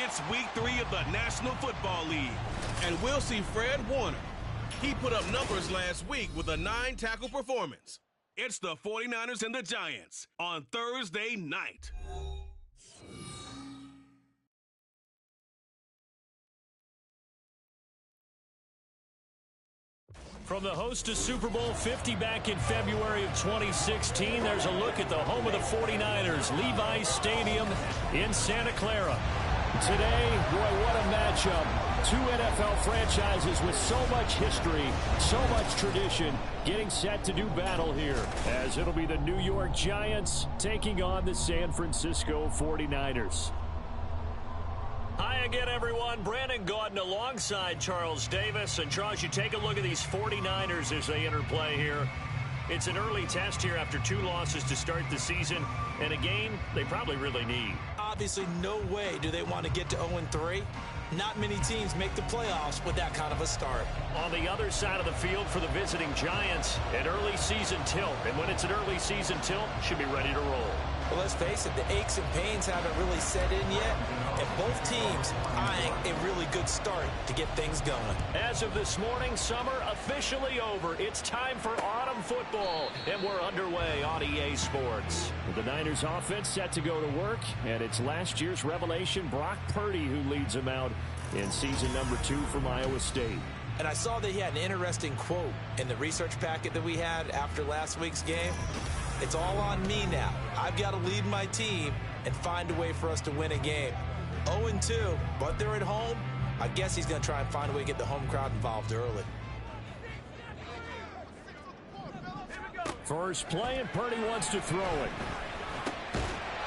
It's week 3 of the National Football League, and we'll see Fred Warner. He put up numbers last week with a 9-tackle performance. It's the 49ers and the Giants on Thursday night. From the host to Super Bowl 50 back in February of 2016, there's a look at the home of the 49ers, Levi's Stadium in Santa Clara. Today, boy, what a matchup. Two NFL franchises with so much history, so much tradition, getting set to do battle here, as it'll be the New York Giants taking on the San Francisco 49ers. Hi again, everyone. Brandon Gaudin alongside Charles Davis. And, Charles, you take a look at these 49ers as they enter play here. It's an early test here after 2 losses to start the season, and a game they probably really need. Obviously, no way do they want to get to 0-3. Not many teams make the playoffs with that kind of a start. On the other side of the field for the visiting Giants, an early season tilt. And when it's an early season tilt, should be ready to roll. Well, let's face it, the aches and pains haven't really set in yet, and both teams eyeing a really good start to get things going. As of this morning, summer officially over. It's time for autumn football, and we're underway on EA Sports. The Niners offense set to go to work, and it's last year's revelation, Brock Purdy, who leads them out in season number 2 from Iowa State. And I saw that he had an interesting quote in the research packet that we had after last week's game. It's all on me now. I've got to lead my team and find a way for us to win a game. 0-2, but they're at home. I guess he's going to try and find a way to get the home crowd involved early. First play, and Purdy wants to throw it.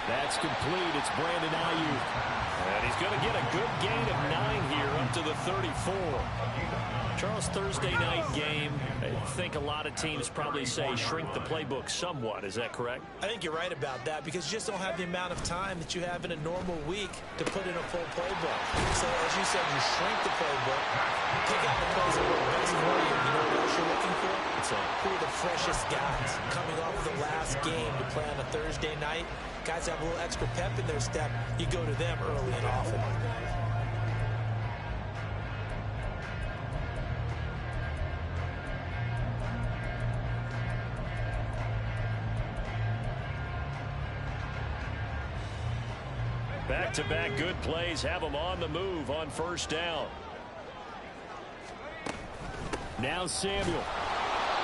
That's complete. It's Brandon Ayuk. And he's going to get a good gain of 9 here up to the 34. Charles, Thursday night game, I think a lot of teams probably say shrink the playbook somewhat. Is that correct? I think you're right about that because you just don't have the amount of time that you have in a normal week to put in a full playbook. So, as you said, you shrink the playbook, pick out the plays that work best for you. You know what else you're looking for? Who are the freshest guys coming off of the last game to play on a Thursday night? Guys have a little extra pep in their step. You go to them early and often. Back-to-back good plays have them on the move on first down. Now Samuel.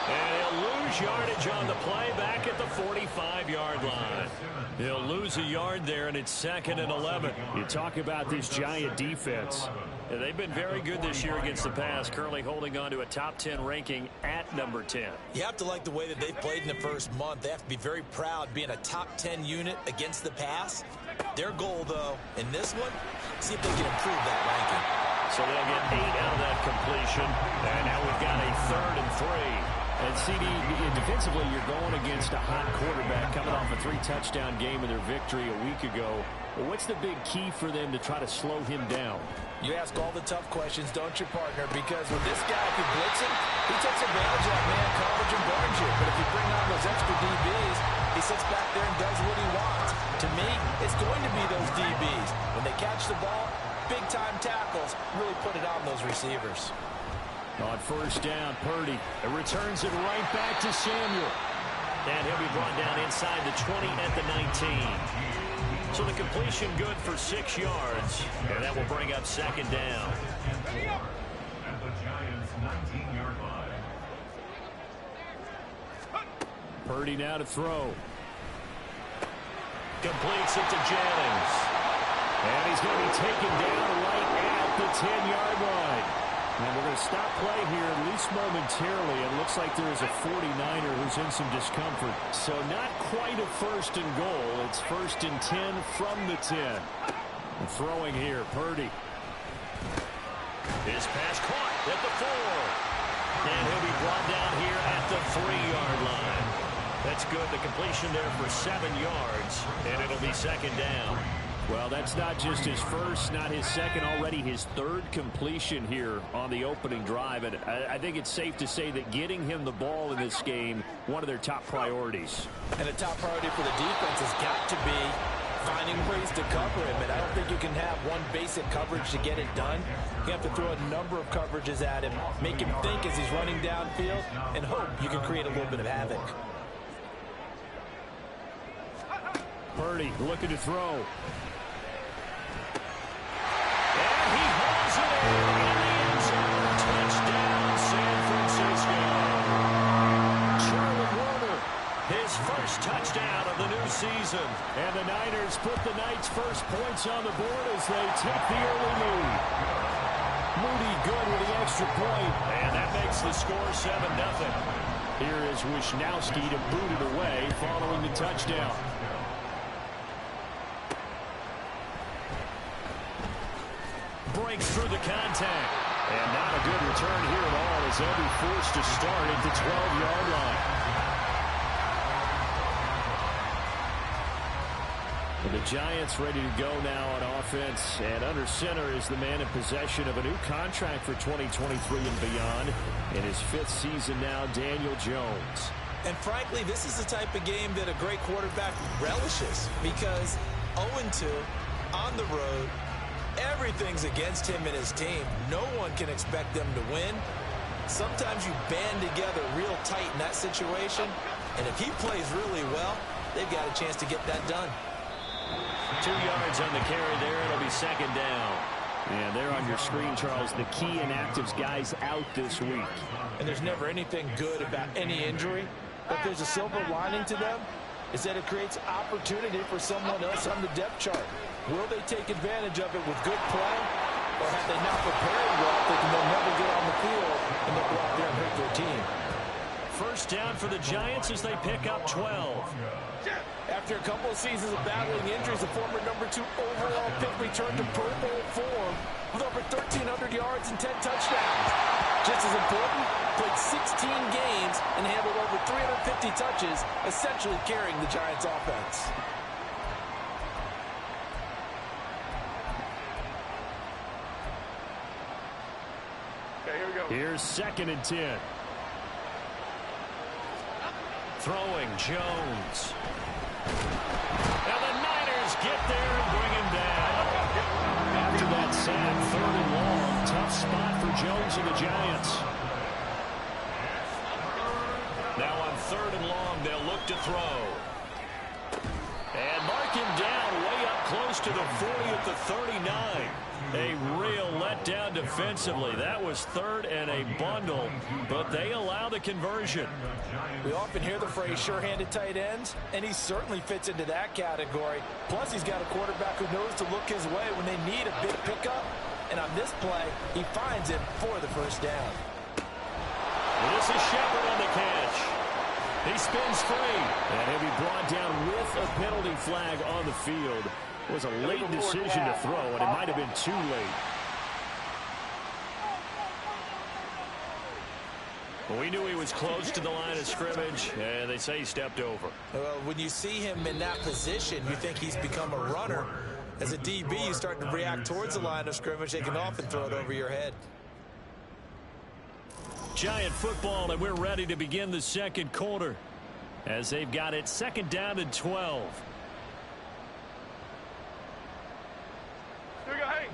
And he'll lose yardage on the play back at the 45-yard line. He'll lose a yard there, and it's 2nd and 11. You talk about this Giant defense. And they've been very good this year against the pass, currently holding on to a top 10 ranking at number 10. You have to like the way that they've played in the first month. They have to be very proud being a top 10 unit against the pass. Their goal, though, in this one, see if they can improve that ranking. So they'll get 8 out of that completion. And now we've got a 3rd and 3. And, CD, defensively, you're going against a hot quarterback coming off a 3-touchdown game in their victory a week ago. Well, what's the big key for them to try to slow him down? You ask all the tough questions, don't you, partner? Because with this guy, if you blitz him, he takes advantage of that man coverage and burns you. But if you bring on those extra DBs, he sits back there and does what he wants. To me, it's going to be those DBs. When they catch the ball, big-time tackles really put it on those receivers. On first down, Purdy returns it right back to Samuel. And he'll be brought down inside the 20 at the 19. So the completion good for 6 yards. And that will bring up 2nd down. At the Giants' 19-yard line. Purdy now to throw. Completes it to Jennings. And he's going to be taken down right at the 10-yard line. And we're going to stop play here, at least momentarily. It looks like there is a 49er who's in some discomfort. So not quite a 1st and goal. It's 1st and 10 from the 10. And throwing here, Purdy. His pass caught at the 4. And he'll be brought down here at the 3-yard line. That's good. The completion there for 7 yards. And it'll be 2nd down. Well, that's not just his first, not his second, already his 3rd completion here on the opening drive. And I think it's safe to say that getting him the ball in this game, one of their top priorities. And a top priority for the defense has got to be finding finding ways to cover him, and I don't think you can have one basic coverage to get it done. You have to throw a number of coverages at him, make him think as he's running downfield, and hope you can create a little bit of havoc. Purdy looking to throw. And he hauls it in the end zone. Touchdown, San Francisco. Charlie Warner, his first touchdown of the new season. And the Niners put the Knights' first points on the board as they take the early lead. Moody good with the extra point, and that makes the score 7-0. Here is Wisnowski to boot it away following the touchdown. Breaks through the contact. And not a good return here at all as they'll be forced to start at the 12-yard line. The Giants ready to go now on offense, and under center is the man in possession of a new contract for 2023 and beyond. In his 5th season now, Daniel Jones. And frankly, this is the type of game that a great quarterback relishes, because 0-2 on the road, everything's against him and his team. No one can expect them to win. Sometimes you band together real tight in that situation, and if he plays really well, they've got a chance to get that done. 2 yards on the carry there. It'll be second down. And there on your screen, Charles, the key inactives guys out this week. And there's never anything good about any injury, but there's a silver lining to them, is that it creates opportunity for someone else on the depth chart. Will they take advantage of it with good play, or have they not prepared well, thinking they'll never get on the field and they'll go out there and hurt their team? First down for the Giants as they pick up 12. After a couple of seasons of battling injuries, the former #2 overall pick returned to Pro Bowl form with over 1,300 yards and 10 touchdowns. Just as important, played 16 games and handled over 350 touches, essentially carrying the Giants' offense. Okay, here we go. Here's 2nd and 10. Throwing Jones. Now the Niners get there and bring him down. After that sack, 3rd and long. Tough spot for Jones and the Giants. Now on 3rd and long, they'll look to throw. And mark him down way up close to the 40 at the 39. A real letdown defensively. That was 3rd and a bundle, but they allow the conversion. We often hear the phrase sure-handed tight ends, and he certainly fits into that category. Plus, he's got a quarterback who knows to look his way when they need a big pickup. And on this play, he finds him for the first down. This is Shepard on the catch. He spins free, and he'll be brought down with a penalty flag on the field. It was a late decision to throw, and it might have been too late. We knew he was close to the line of scrimmage, and they say he stepped over. Well, when you see him in that position, you think he's become a runner. As a DB, you start to react towards the line of scrimmage. They can often throw it over your head. Giant football, and we're ready to begin the second quarter as they've got it 2nd down and 12. Here we go, hey.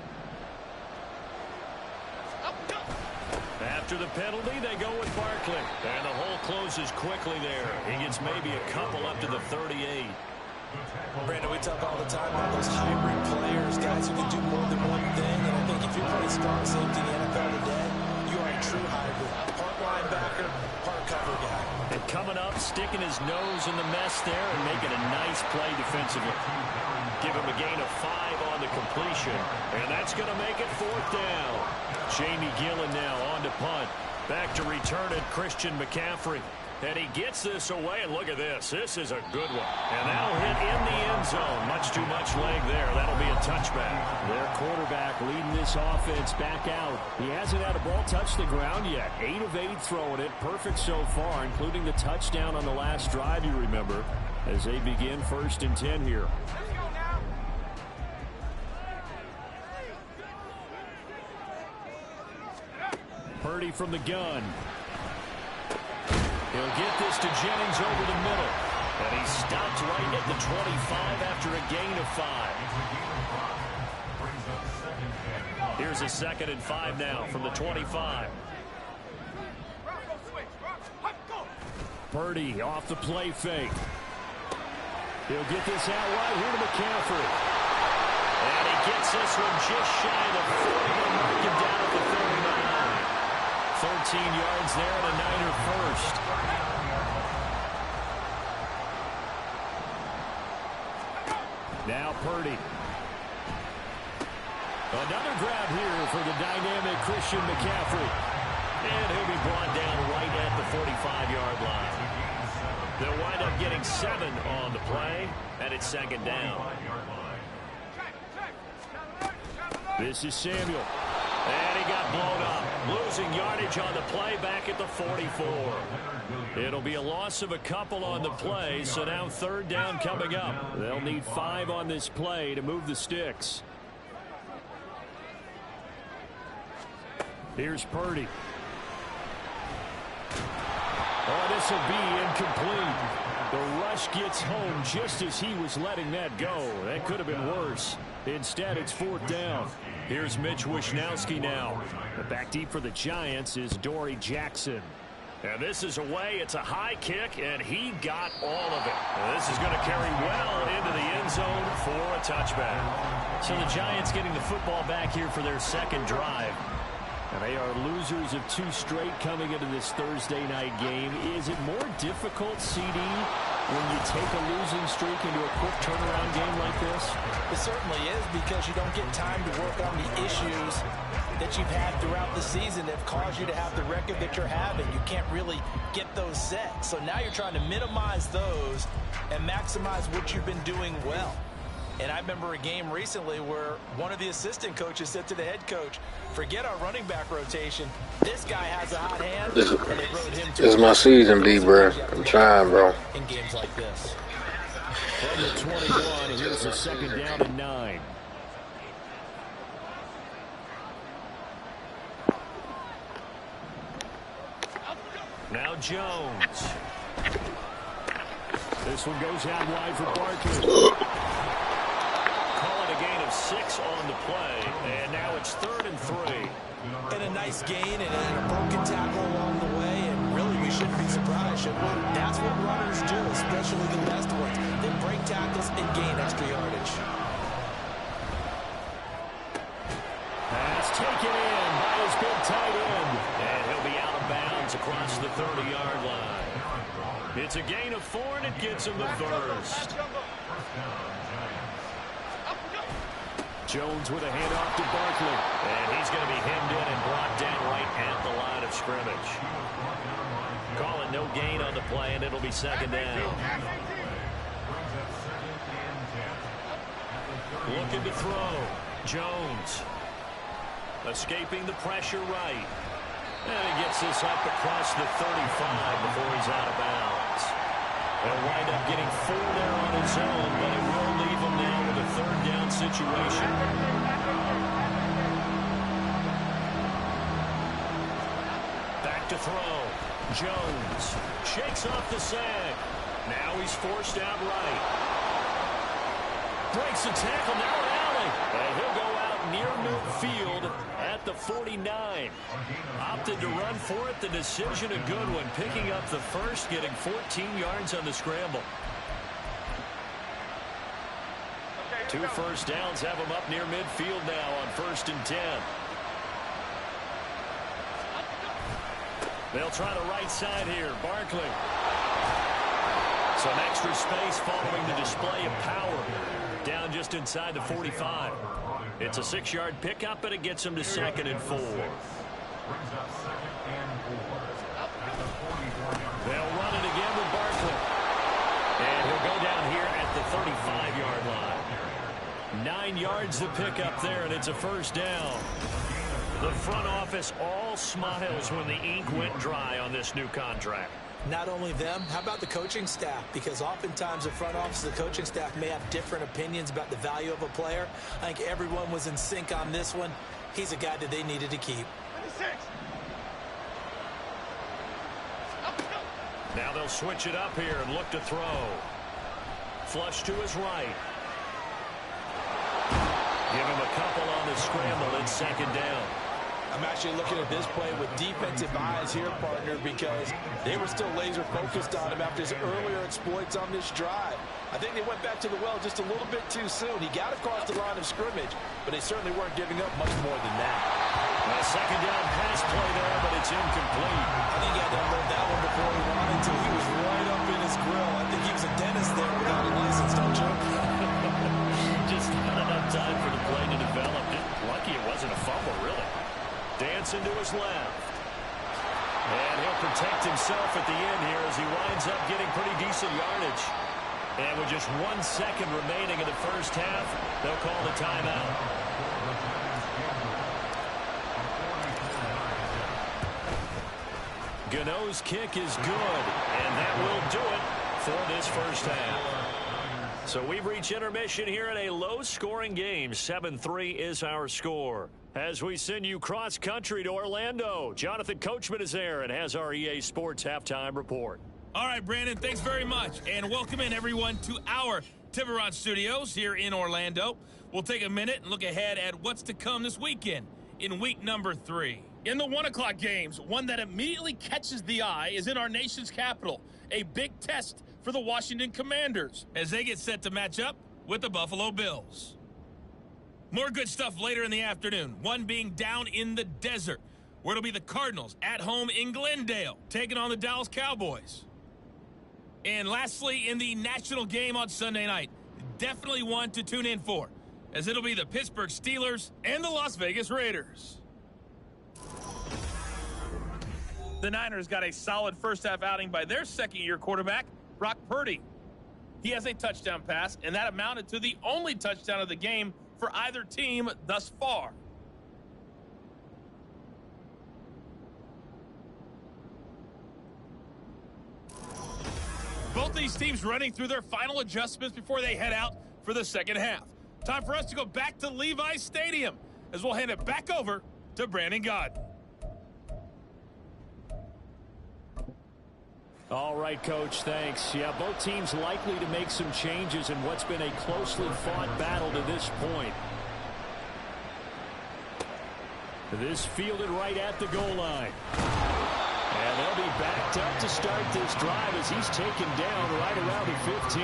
After the penalty, they go with Barkley. And the hole closes quickly there. He gets maybe a couple up to the 38. Brandon, we talk all the time about those hybrid players, guys who can do more than one thing. And I think if you play strong safety in the NFL today, you are a true hybrid. Part linebacker, part cover guy. And coming up, sticking his nose in the mess there and making a nice play defensively. Give him a gain of 5 on the completion. And that's going to make it 4th down. Jamie Gillen now on to punt. Back to return it, Christian McCaffrey. And he gets this away, and look at this. This is a good one. And that'll hit in the end zone. Much too much leg there. That'll be a touchback. Their quarterback leading this offense back out. He hasn't had a ball touch the ground yet. 8 of 8 throwing it. Perfect so far, including the touchdown on the last drive, you remember, as they begin 1st and 10 here. Purdy from the gun. He'll get this to Jennings over the middle. And he stopped right at the 25 after a gain of 5. Here's a 2nd and 5 now from the 25. Purdy off the play fake. He'll get this out right here to McCaffrey. And he gets this one just shy of the 40 and mark him down at the 39. 13 yards there and a Niner first. Now Purdy. Another grab here for the dynamic Christian McCaffrey. And he'll be brought down right at the 45-yard line. They'll wind up getting 7 on the play, and it's 2nd down. This is Samuel. And he got blown up. Losing yardage on the play back at the 44. It'll be a loss of a couple on the play, so now 3rd down coming up. They'll need 5 on this play to move the sticks. Here's Purdy. Oh, this will be incomplete. The rush gets home just as he was letting that go. That could have been worse. Instead, it's 4th down. Here's Mitch Wishnowsky now. Back deep for the Giants is Dory Jackson. And this is away. It's a high kick, and he got all of it. And this is going to carry well into the end zone for a touchback. So the Giants getting the football back here for their 2nd drive. And they are losers of 2 straight coming into this Thursday night game. Is it more difficult, CD, when you take a losing streak into a quick turnaround game like this? It certainly is, because you don't get time to work on the issues that you've had throughout the season that have caused you to have the record that you're having. You can't really get those set. So now you're trying to minimize those and maximize what you've been doing well. And I remember a game recently where one of the assistant coaches said to the head coach, forget our running back rotation. This guy has a hot hand. This is my season, B, bro. I'm trying, bro. In games like this. From the 21, here's a 2nd down and 9. Now Jones. This one goes out wide for Barkley. Call it a gain of 6 on the play, and now it's 3rd and 3. And a nice gain and a broken tackle along the way, and really we shouldn't be surprised, should we? That's what runners do, especially the best ones. They break tackles and gain extra yardage. Pass taken in by his big tight end, and he'll be out of bounds across the 30-yard line. It's a gain of 4, and it gets him the first. Jones with a handoff to Barkley. And he's going to be hemmed in and brought down right at the line of scrimmage. Call it no gain on the play, and it'll be 2nd down. Looking to throw. Jones. Escaping the pressure right. And he gets this up across the 35 before he's out of bounds. They'll wind up getting 4 there on his own, but it will leave him now with a 3rd down situation. Back to throw. Jones shakes off the sag. Now he's forced out right. Breaks the tackle, now an alley. And he'll go out near midfield at the 49. Opted to run for it. The decision a good one. Picking up the first, getting 14 yards on the scramble. 2 first downs have him up near midfield now on 1st and 10. They'll try the right side here. Barkley. Some extra space following the display of power. Down just inside the 45. It's a 6-yard pickup, and it gets him to 2nd and 4. They'll run it again with Barkley. And he'll go down here at the 35-yard line. 9 yards to pick up there, and it's a 1st down. The front office all smiles when the ink went dry on this new contract. Not only them, how about the coaching staff? Because oftentimes the front office, the coaching staff may have different opinions about the value of a player. I think everyone was in sync on this one. He's a guy that they needed to keep. Now they'll switch it up here and look to throw. flush to his right. Give him a couple on the scramble in second down. I'm actually looking at this play with defensive eyes here, partner, because they were still laser focused on him after his earlier exploits on this drive. I think they went back to the well just a little bit too soon. He got across the line of scrimmage, but they certainly weren't giving up much more than that. A second down pass play there, but it's incomplete. I think he had to unload that one before he wanted to. He was right up in his grill. I think he was a dentist there without a license, don't you? Just not enough time for the play to develop. Lucky it wasn't a fumble, really. Dancing to his left. And he'll protect himself at the end here as he winds up getting pretty decent yardage. And with just 1 second remaining in the first half, they'll call the timeout. Gano's kick is good, and that will do it for this first half. So we've reached intermission here in a low-scoring game. 7-3 is our score. As we send you cross-country to Orlando, Jonathan Coachman is there and has our EA Sports Halftime Report. All right, Brandon, thanks very much. And welcome in, everyone, to our Tiburon Studios here in Orlando. We'll take a minute and look ahead at what's to come this weekend in week number 3. In the 1 o'clock games, one that immediately catches the eye is in our nation's capital, a big test for the Washington Commanders as they get set to match up with the Buffalo Bills. More good stuff later in the afternoon, one being down in the desert, where it'll be the Cardinals at home in Glendale, taking on the Dallas Cowboys. And lastly, in the national game on Sunday night, definitely one to tune in for, as it'll be the Pittsburgh Steelers and the Las Vegas Raiders. The Niners got a solid first-half outing by their second-year quarterback, Brock Purdy. He has a touchdown pass, and that amounted to the only touchdown of the game for either team thus far. Both these teams running through their final adjustments before they head out for the second half. Time for us to go back to Levi's Stadium as we'll hand it back over to Brandon Godden. All right, Coach, thanks. Yeah, both teams likely to make some changes in what's been a closely fought battle to this point. This fielded right at the goal line. And they'll be backed up to start this drive as he's taken down right around the 15.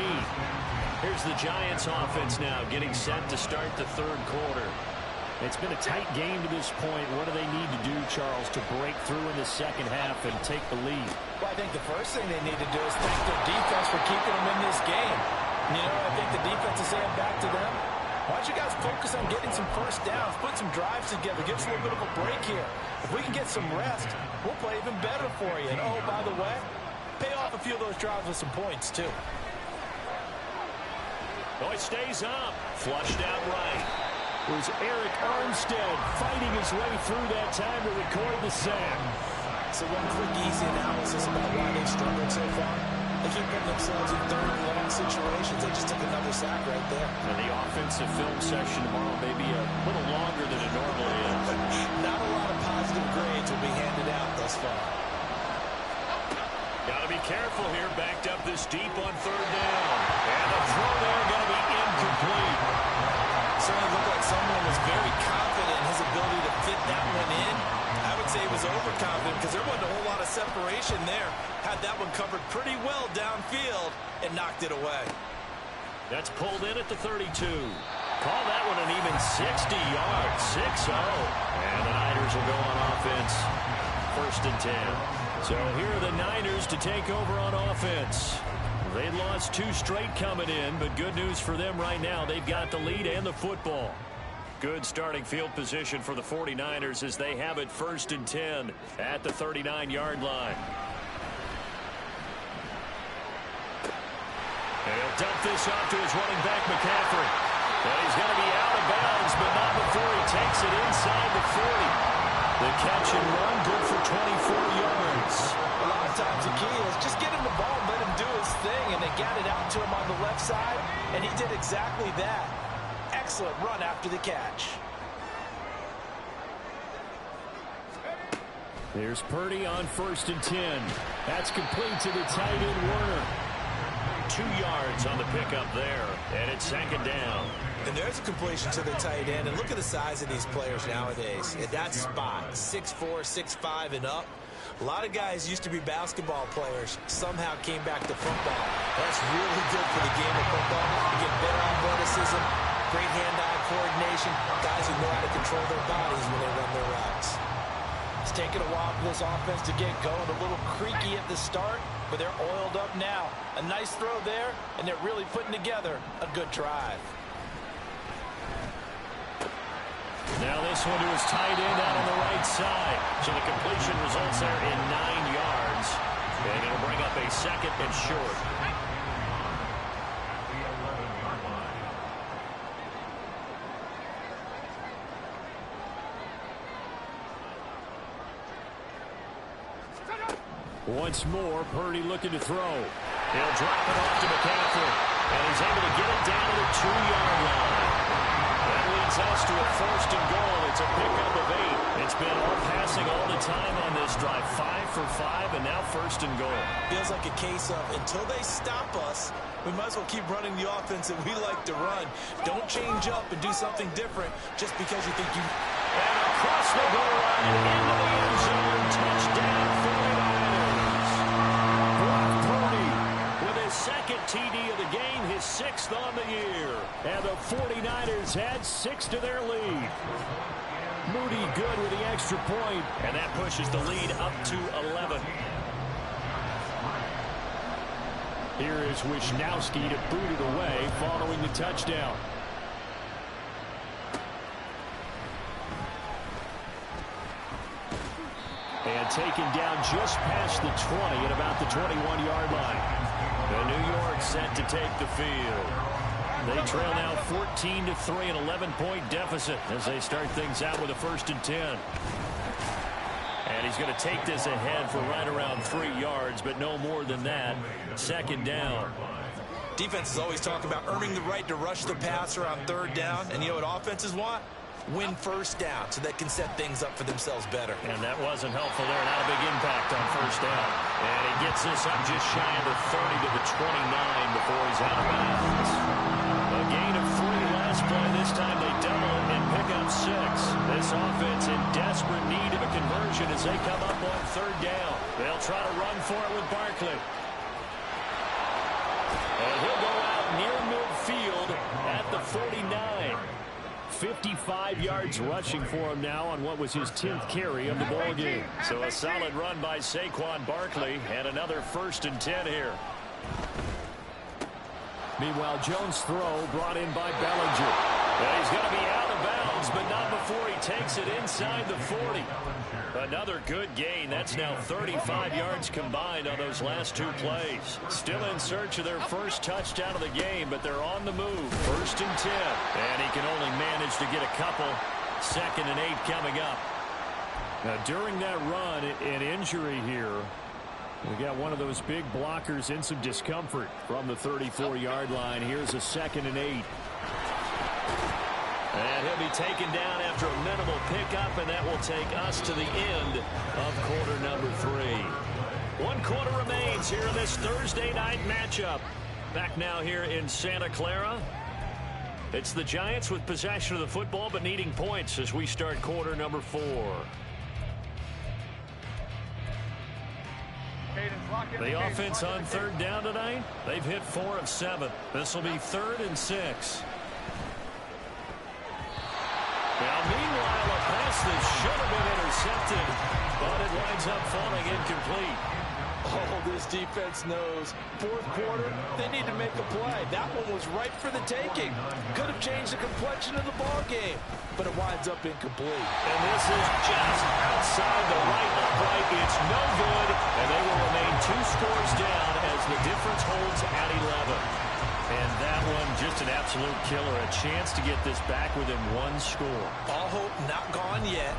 Here's the Giants offense now getting set to start the third quarter. It's been a tight game to this point. What do they need to do, Charles, to break through in the second half and take the lead? Well, I think the first thing they need to do is thank their defense for keeping them in this game. You know, I think the defense is saying back to them, why don't you guys focus on getting some first downs, put some drives together, give us a little bit of a break here. If we can get some rest, we'll play even better for you. And, oh, by the way, pay off a few of those drives with some points, too. Oh, it stays up. Flushed out right. It was Eric Armstead fighting his way through that time to record the sack. So one quick, easy analysis about why they've struggled so far. They keep putting themselves in third and long situations. They just took another sack right there. And the offensive film session tomorrow may be a little longer than it normally is. Not a lot of positive grades will be handed out thus far. Got to be careful here. Backed up this deep on third down. And the throw there going to be incomplete. Certainly looked like someone was very confident in his ability to fit that one in. I would say he was overconfident because there wasn't a whole lot of separation there. Had that one covered pretty well downfield and knocked it away. That's pulled in at the 32. Call that one an even 60 yards. 6-0. And the Niners will go on offense. 1st and 10. So here are the Niners to take over on offense. They'd lost 2 straight coming in, but good news for them right now. They've got the lead and the football. Good starting field position for the 49ers as they have it 1st and 10 at the 39-yard line. And he'll dump this off to his running back, McCaffrey. And he's going to be out of bounds, but not before he takes it inside the 40. The catch and run, good for 24 yards. A lot of times the key is just get him the ball and let him do his thing, and they got it out to him on the left side, and he did exactly that. Excellent run after the catch. Here's Purdy on 1st and 10. That's complete to the tight end, Werner. 2 yards on the pickup there, and it's second down. And there's a completion to the tight end. And look at the size of these players nowadays. At that spot, 6'4", 6'5", and up. A lot of guys used to be basketball players, somehow came back to football. That's really good for the game of football. You get better athleticism, great hand-eye coordination, guys who know how to control their bodies when they run their routes. It's taken a while for this offense to get going. A little creaky at the start, but they're oiled up now. A nice throw there, and they're really putting together a good drive. Now this one to his tight end out on the right side. So the completion results there in 9 yards. And it'll bring up a second and short. Once more, Purdy looking to throw. He'll drop it off to McCaffrey. And he's able to get it down to the 2-yard line. That leads us to a first and goal. It's a pickup of 8. It's been all passing all the time on this drive. 5 for 5, and now first and goal. Feels like a case of until they stop us, we might as well keep running the offense that we like to run. Don't change up and do something different just because you think you... And across the goal line and into the end zone. Touchdown, 49ers. Brock Purdy with his second TD of the game, his 6th on the year. And the 49ers add 6 to their lead. Moody good with the extra point, and that pushes the lead up to 11. Here is Wisnowski to boot it away following the touchdown. And taken down just past the 20 at about the 21-yard line. The New York set to take the field. They trail now 14-3, an 11-point deficit as they start things out with a 1st and 10. And he's going to take this ahead for right around 3 yards, but no more than that. Second down. Defenses always talk about earning the right to rush the passer on 3rd down. And you know what offenses want? Win 1st down so they can set things up for themselves better. And that wasn't helpful there. Not a big impact on 1st down. And he gets this up just shy of the 30 to the 29 before he's out of bounds. A gain of 3 last play. This time they double it and pick up 6. This offense in desperate need of a conversion as they come up on 3rd down. They'll try to run for it with Barkley. And he'll go out near midfield at the 49. 55 yards rushing for him now on what was his 10th carry of the ball game. So a solid run by Saquon Barkley and another 1st and 10 here. Meanwhile, Jones' throw brought in by Bellinger. Well, he's going to be out of bounds, but not before he takes it inside the 40. Another good gain. That's now 35 yards combined on those last 2 plays. Still in search of their first touchdown of the game, but they're on the move. 1st and 10. And he can only manage to get a couple. 2nd and 8 coming up. Now, during that run, an injury here. We got one of those big blockers in some discomfort from the 34-yard line. Here's a 2nd and 8. And he'll be taken down after a minimal pickup, and that will take us to the end of quarter number 3. 1 quarter remains here in this Thursday night matchup. Back now here in Santa Clara. It's the Giants with possession of the football, but needing points as we start quarter number 4. The offense on 3rd down tonight, they've hit 4 of 7. This will be 3rd and 6. Now, meanwhile, a pass that should have been intercepted, but it winds up falling incomplete. Oh, this defense knows. 4th quarter, they need to make a play. That one was right for the taking. Could have changed the complexion of the ball game, but it winds up incomplete. And this is just outside the right upright. It's no good, and they will remain 2 scores down as the difference holds at 11. And that one, just an absolute killer. A chance to get this back within 1 score. All hope not gone yet.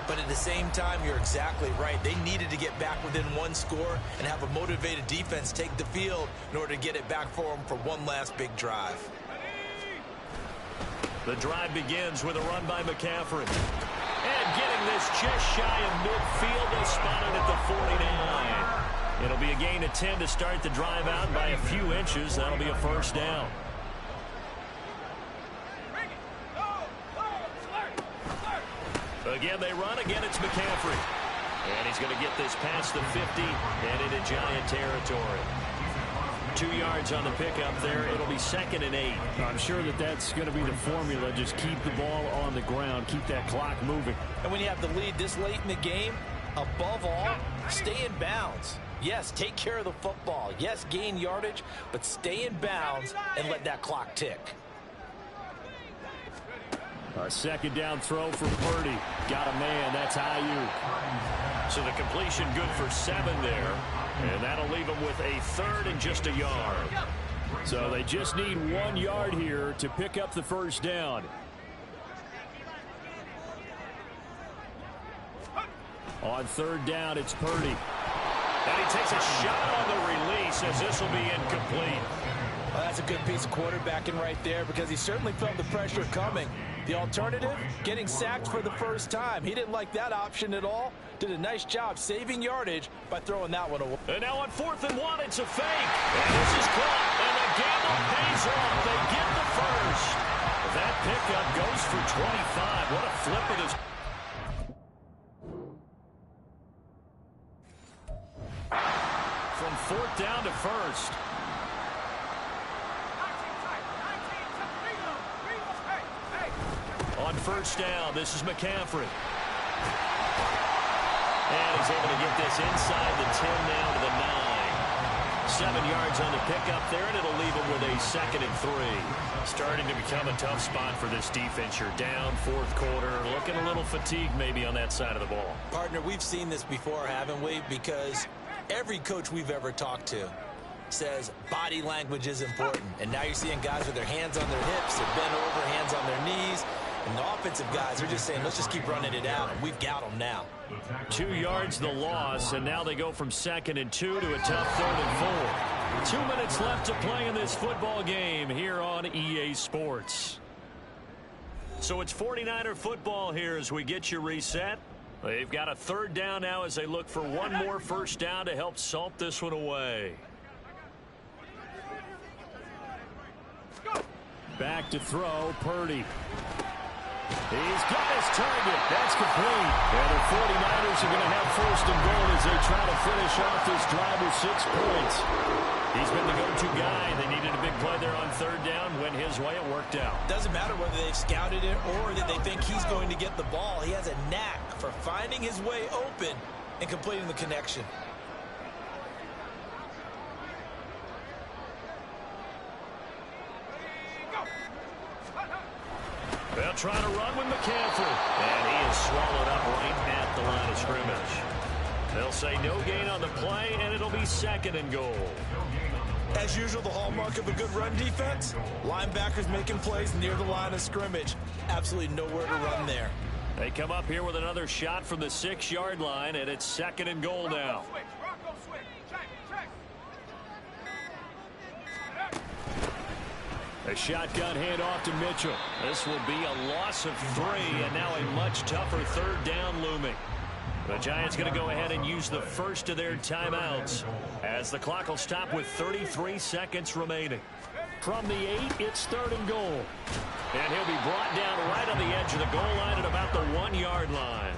But at the same time, you're exactly right. They needed to get back within 1 score and have a motivated defense take the field in order to get it back for them for one last big drive. The drive begins with a run by McCaffrey. And getting this just shy of midfield, they spotted at the 49. It'll be a gain of 10 to start the drive out by a few inches. That'll be a first down. Again, they run. Again, it's McCaffrey. And he's going to get this past the 50 and into Giant territory. 2 yards on the pickup there. It'll be 2nd and 8. I'm sure that's going to be the formula. Just keep the ball on the ground. Keep that clock moving. And when you have the lead this late in the game, above all, stay in bounds. Yes, take care of the football. Yes, gain yardage, but stay in bounds and let that clock tick. A second down throw for Purdy. Got a man. That's Ayuk. So the completion good for 7 there. And that'll leave them with a 3rd and just a yard. So they just need 1 yard here to pick up the first down. On 3rd down, it's Purdy. And he takes a shot on the release as this will be incomplete. Well, that's a good piece of quarterbacking right there because he certainly felt the pressure coming. The alternative, getting sacked for the first time. He didn't like that option at all. Did a nice job saving yardage by throwing that one away. And now on 4th and 1, it's a fake. And this is caught. And the gamble pays off. They get the first. That pickup goes for 25. What a flip of this. From 4th down to 1st. On 1st down, this is McCaffrey. And he's able to get this inside the 10 now to the 9. 7 yards on the pickup there, and it'll leave him with a 2nd and 3. Starting to become a tough spot for this defense. You're down 4th quarter, looking a little fatigued maybe on that side of the ball. Partner, we've seen this before, haven't we? Because every coach we've ever talked to says body language is important. And now you're seeing guys with their hands on their hips, they're bent over, hands on their knees. And the offensive guys are just saying, let's just keep running it out, and we've got them now. 2 yards the loss, and now they go from 2nd and 2 to a tough 3rd and 4. 2 minutes left to play in this football game here on EA Sports. So it's 49er football here as we get you reset. They've got a 3rd down now as they look for one more first down to help salt this one away. Back to throw, Purdy. He's got his target. That's complete. And the 49ers are going to have 1st and goal as they try to finish off this drive with 6 points. He's been the go-to guy. They needed a big play there on 3rd down. Went his way. It worked out. Doesn't matter whether they've scouted it or that they think he's going to get the ball. He has a knack for finding his way open and completing the connection. They'll try to run with McCaffrey. And he is swallowed up right at the line of scrimmage. They'll say no gain on the play, and it'll be 2nd and goal. As usual, the hallmark of a good run defense, linebackers making plays near the line of scrimmage. Absolutely nowhere to run there. They come up here with another shot from the 6-yard line, and it's 2nd and goal now. A shotgun handoff to Mitchell. This will be a loss of 3, and now a much tougher 3rd down looming. The Giants going to go ahead and use the first of their timeouts as the clock will stop with 33 seconds remaining. From the 8, it's 3rd and goal. And he'll be brought down right on the edge of the goal line at about the 1-yard line.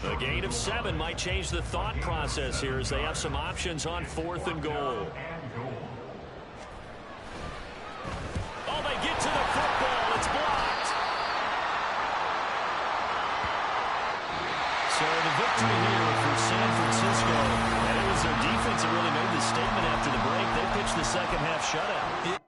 A gain of 7 might change the thought process here as they have some options on 4th and goal. Oh, they get to the football. It's blocked. So the victory here for San Francisco. And it was their defense that really made the statement after the break. They pitched the second half shutout.